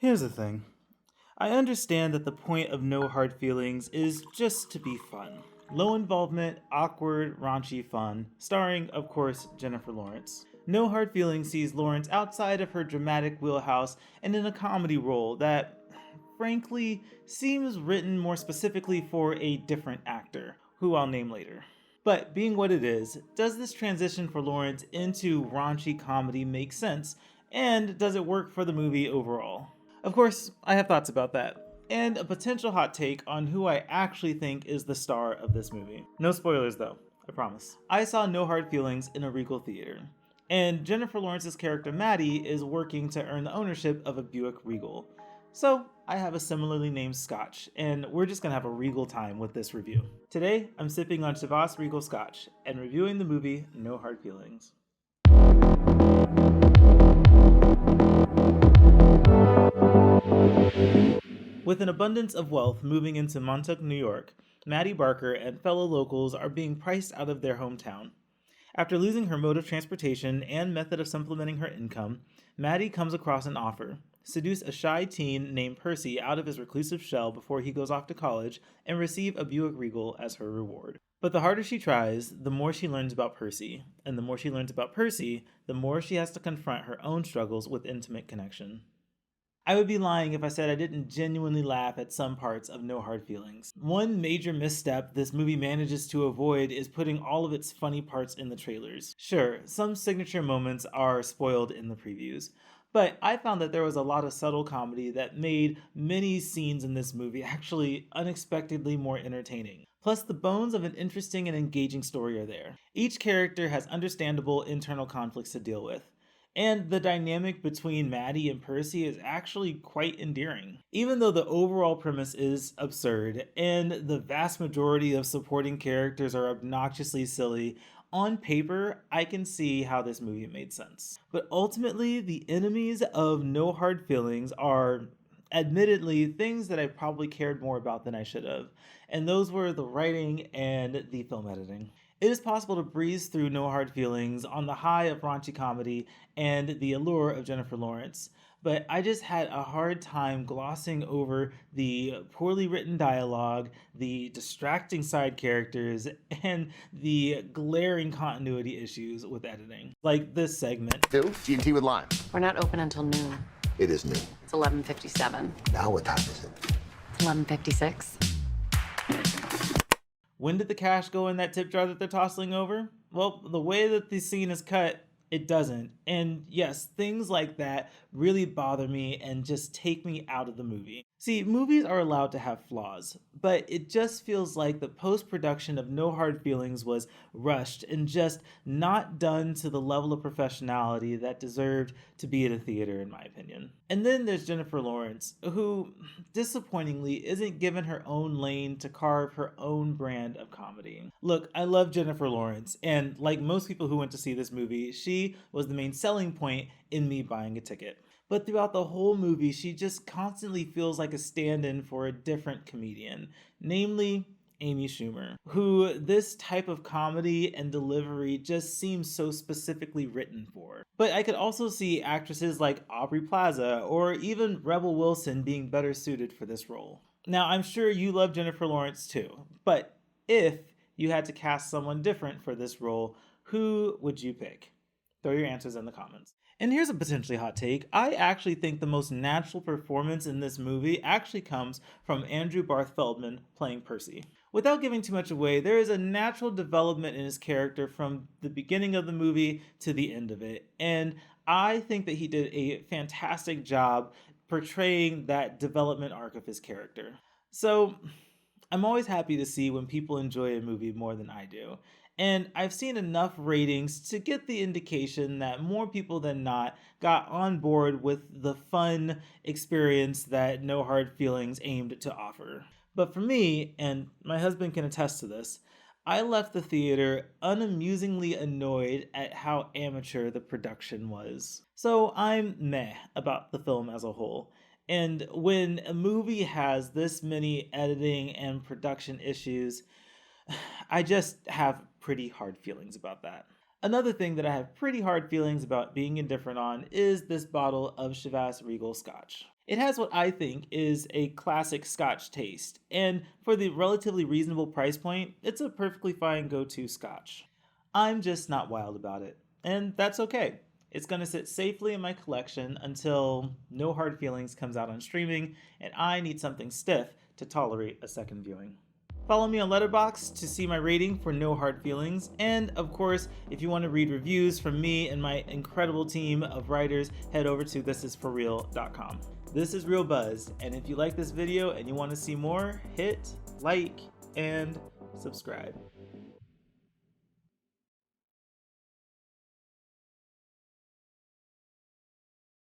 Here's the thing. I understand that the point of No Hard Feelings is just to be fun. Low involvement, awkward, raunchy fun, starring, of course, Jennifer Lawrence. No Hard Feelings sees Lawrence outside of her dramatic wheelhouse and in a comedy role that, frankly, seems written more specifically for a different actor, who I'll name later. But being what it is, does this transition for Lawrence into raunchy comedy make sense? And does it work for the movie overall? Of course, I have thoughts about that, and a potential hot take on who I actually think is the star of this movie. No spoilers though, I promise. I saw No Hard Feelings in a Regal theater, and Jennifer Lawrence's character Maddie is working to earn the ownership of a Buick Regal. So I have a similarly named scotch, and we're just gonna have a Regal time with this review. Today, I'm sipping on Chivas Regal scotch and reviewing the movie No Hard Feelings. With an abundance of wealth moving into Montauk, New York, Maddie Barker and fellow locals are being priced out of their hometown. After losing her mode of transportation and method of supplementing her income, Maddie comes across an offer: seduce a shy teen named Percy out of his reclusive shell before he goes off to college and receive a Buick Regal as her reward. But the harder she tries, the more she learns about Percy, and the more she learns about Percy, the more she has to confront her own struggles with intimate connection. I would be lying if I said I didn't genuinely laugh at some parts of No Hard Feelings. One major misstep this movie manages to avoid is putting all of its funny parts in the trailers. Sure, some signature moments are spoiled in the previews, but I found that there was a lot of subtle comedy that made many scenes in this movie actually unexpectedly more entertaining. Plus, the bones of an interesting and engaging story are there. Each character has understandable internal conflicts to deal with, and the dynamic between Maddie and Percy is actually quite endearing. Even though the overall premise is absurd and the vast majority of supporting characters are obnoxiously silly, on paper, I can see how this movie made sense. But ultimately, the enemies of No Hard Feelings are, admittedly, things that I probably cared more about than I should have, and those were the writing and the film editing. It is possible to breeze through No Hard Feelings on the high of raunchy comedy and the allure of Jennifer Lawrence, but I just had a hard time glossing over the poorly written dialogue, the distracting side characters, and the glaring continuity issues with editing. Like this segment. Two, G&T with lime. We're not open until noon. It is noon. It's 11:57. Now what time is it? 11:56. When did the cash go in that tip jar that they're tossing over? Well, the way that the scene is cut, it doesn't. And yes, things like that really bother me and just take me out of the movie. See, movies are allowed to have flaws, but it just feels like the post-production of No Hard Feelings was rushed and just not done to the level of professionality that deserved to be at a theater, in my opinion. And then there's Jennifer Lawrence, who, disappointingly, isn't given her own lane to carve her own brand of comedy. Look, I love Jennifer Lawrence, and like most people who went to see this movie, she was the main selling point in me buying a ticket. But throughout the whole movie, she just constantly feels like a stand-in for a different comedian, namely Amy Schumer, who this type of comedy and delivery just seems so specifically written for. But I could also see actresses like Aubrey Plaza or even Rebel Wilson being better suited for this role. Now, I'm sure you love Jennifer Lawrence too, but if you had to cast someone different for this role, who would you pick? Throw your answers in the comments. And here's a potentially hot take. I actually think the most natural performance in this movie actually comes from Andrew Barth Feldman playing Percy. Without giving too much away, there is a natural development in his character from the beginning of the movie to the end of it. And I think that he did a fantastic job portraying that development arc of his character. So I'm always happy to see when people enjoy a movie more than I do. And I've seen enough ratings to get the indication that more people than not got on board with the fun experience that No Hard Feelings aimed to offer. But for me, and my husband can attest to this, I left the theater unamusingly annoyed at how amateur the production was. So I'm meh about the film as a whole. And when a movie has this many editing and production issues, I just have pretty hard feelings about that. Another thing that I have pretty hard feelings about being indifferent on is this bottle of Chivas Regal Scotch. It has what I think is a classic Scotch taste, and for the relatively reasonable price point, it's a perfectly fine go-to Scotch. I'm just not wild about it, and that's okay. It's going to sit safely in my collection until No Hard Feelings comes out on streaming, and I need something stiff to tolerate a second viewing. Follow me on Letterboxd to see my rating for No Hard Feelings, and of course, if you want to read reviews from me and my incredible team of writers, head over to thisisforreal.com. This is Real Buzz, and if you like this video and you want to see more, hit like and subscribe.